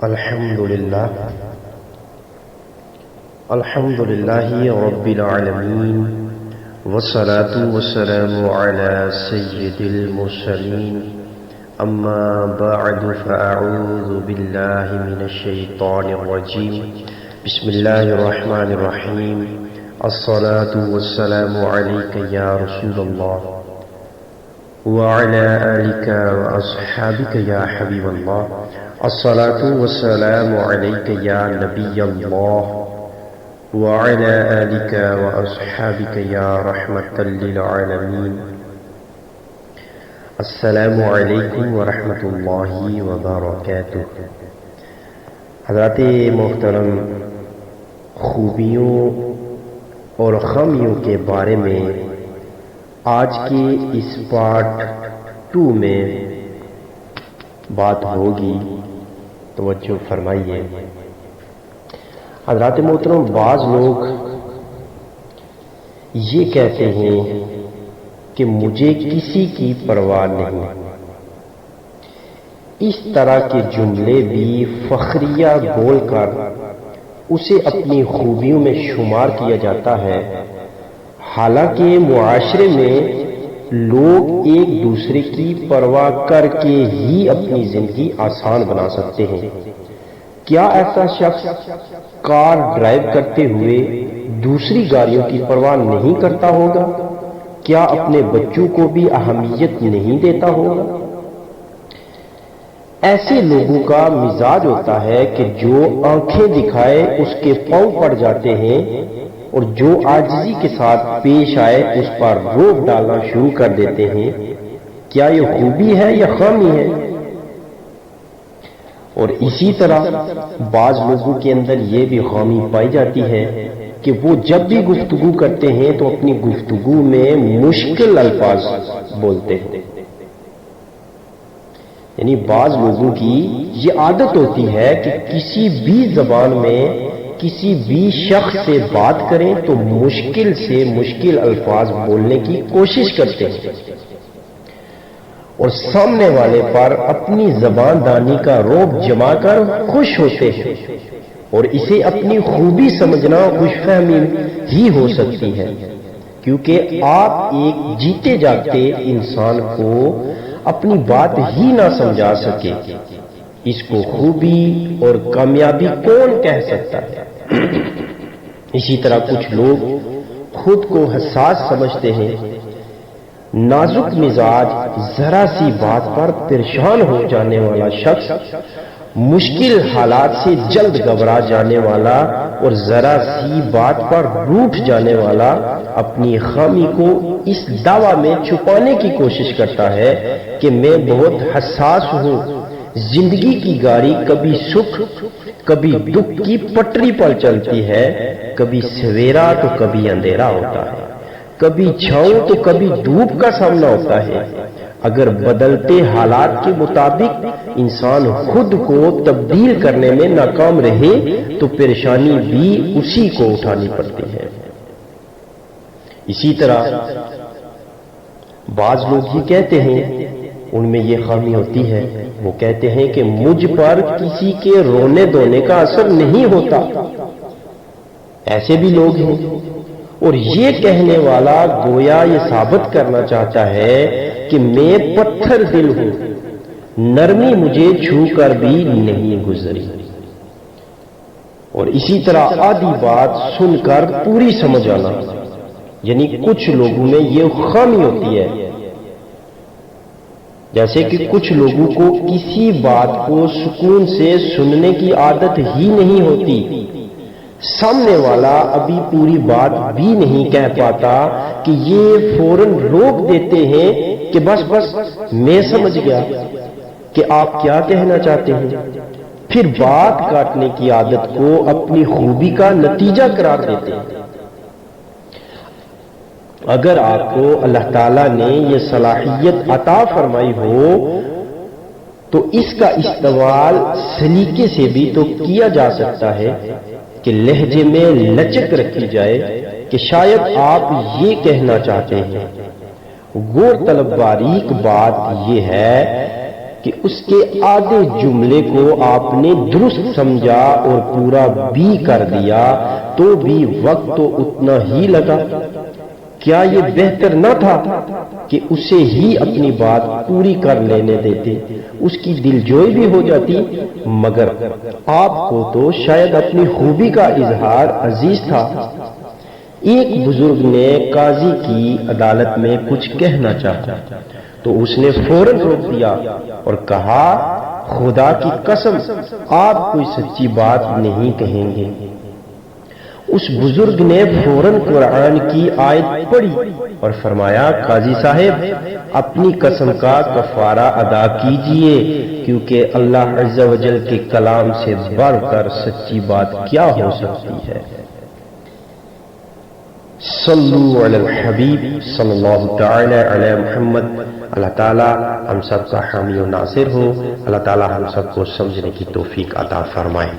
الحمدللہ رب العالمین والصلاة والسلام علی سید المرسلین اما بعد فاعوذ باللہ من الشیطان الرجیم بسم اللہ الرحمن الرحیم الصلاة والسلام علیک یا رسول اللہ وعلى آلك وأصحابك يا حبيب الله الصلاة والسلام عليك يا نبي الله وعلى آلك وأصحابك يا رحمة للعالمين السلام علیکم ورحمۃ اللہ وبرکاتہ۔ حضرات محترم، خوبیوں اور خامیوں کے بارے میں آج کے اس پارٹ 2 میں بات ہوگی، توجہ فرمائیے۔ حضرات محترم، بعض لوگ یہ کہتے ہیں کہ مجھے کسی کی پرواہ نہیں۔ اس طرح کے جملے بھی فخریہ بول کر اسے اپنی خوبیوں میں شمار کیا جاتا ہے، حالانکہ معاشرے میں لوگ ایک دوسرے کی پرواہ کر کے ہی اپنی زندگی آسان بنا سکتے ہیں۔ کیا ایسا شخص کار ڈرائیو کرتے ہوئے دوسری گاڑیوں کی پرواہ نہیں کرتا ہوگا؟ کیا اپنے بچوں کو بھی اہمیت نہیں دیتا ہوگا؟ ایسے لوگوں کا مزاج ہوتا ہے کہ جو آنکھیں دکھائے اس کے پاؤں پڑ جاتے ہیں، اور جو عاجزی کے ساتھ پیش آئے اس پر روک ڈالنا شروع کر دیتے ہیں۔ کیا یہ خوبی ہے یا خامی ہے؟ اور اسی طرح بعض لوگوں کے اندر یہ بھی خامی پائی جاتی ہے کہ وہ جب بھی گفتگو کرتے ہیں تو اپنی گفتگو میں مشکل الفاظ بولتے ہیں۔ یعنی بعض لوگوں کی یہ عادت ہوتی ہے کہ کسی بھی زبان میں کسی بھی شخص سے بات کریں تو مشکل سے مشکل الفاظ بولنے کی کوشش کرتے ہیں، اور سامنے والے پر اپنی زبان دانی کا رعب جما کر خوش ہوتے ہیں، اور اسے اپنی خوبی سمجھنا خوش فہمی ہی ہو سکتی ہے، کیونکہ آپ ایک جیتے جاگتے انسان کو اپنی بات ہی نہ سمجھا سکے، اس کو خوبی اور کامیابی کون کہہ سکتا ہے؟ اسی طرح کچھ لوگ خود کو حساس سمجھتے ہیں، نازک مزاج، ذرا سی بات پر پریشان ہو جانے والا شخص، مشکل حالات سے جلد گھبرا جانے والا اور ذرا سی بات پر روٹھ جانے والا اپنی خامی کو اس دعوی میں چھپانے کی کوشش کرتا ہے کہ میں بہت حساس ہوں، زندگی کی گاڑی کبھی سکھ کبھی دکھ کی پٹری پر چلتی ہے، کبھی سویرا تو کبھی اندھیرا ہوتا ہے، کبھی چھاؤں تو کبھی دھوپ کا سامنا ہوتا ہے۔ اگر بدلتے حالات کے مطابق انسان خود کو تبدیل کرنے میں ناکام رہے تو پریشانی بھی اسی کو اٹھانی پڑتی ہے۔ اسی طرح بعض لوگ یہ کہتے ہیں، ان میں یہ خامی ہوتی ہے، وہ کہتے ہیں کہ مجھ پر کسی کے رونے دھونے کا اثر نہیں ہوتا۔ ایسے بھی لوگ ہیں، اور یہ کہنے والا گویا یہ ثابت کرنا چاہتا ہے کہ میں پتھر دل ہوں، نرمی مجھے چھو کر بھی نہیں گزری۔ اور اسی طرح آدھی بات سن کر پوری سمجھ آنا، یعنی کچھ لوگوں میں یہ خامی ہوتی ہے، جیسے کہ کچھ لوگوں کو کسی بات کو سکون سے سننے کی عادت ہی نہیں ہوتی، سامنے والا ابھی پوری بات بھی نہیں کہہ پاتا کہ یہ فوراً روک دیتے ہیں کہ بس میں سمجھ گیا کہ آپ کیا کہنا چاہتے ہیں، پھر بات کاٹنے کی عادت کو اپنی خوبی کا نتیجہ قرار دیتے ہیں۔ اگر آپ کو اللہ تعالیٰ نے یہ صلاحیت عطا فرمائی ہو تو اس کا استعمال سلیقے سے بھی تو کیا جا سکتا ہے کہ لہجے میں لچک رکھی جائے کہ شاید آپ یہ کہنا چاہتے ہیں۔ غور طلب باریک بات یہ ہے کہ اس کے آدھے جملے کو آپ نے درست سمجھا اور پورا بھی کر دیا تو بھی وقت تو اتنا ہی لگا؟ کیا یہ بہتر نہ تھا کہ اسے ہی اپنی بات پوری کر لینے دیتے؟ اس کی دلجوئی بھی ہو جاتی، مگر آپ کو تو شاید اپنی خوبی کا اظہار عزیز تھا۔ ایک بزرگ نے قاضی کی عدالت میں کچھ کہنا چاہا تو اس نے فوراً روک دیا اور کہا، خدا کی قسم آپ کوئی سچی بات نہیں کہیں گے۔ اس بزرگ نے فوراً قرآن کی آیت پڑھی اور فرمایا، قاضی صاحب اپنی قسم کا کفارہ ادا کیجئے، کیونکہ اللہ عز و جل کے کلام سے بڑھ کر سچی بات کیا ہو سکتی ہے۔ صلو علی الحبیب صلی اللہ تعالی علی محمد۔ اللہ تعالیٰ ہم سب کا حامی و ناصر ہو۔ اللہ تعالیٰ ہم سب کو سمجھنے کی توفیق عطا فرمائے۔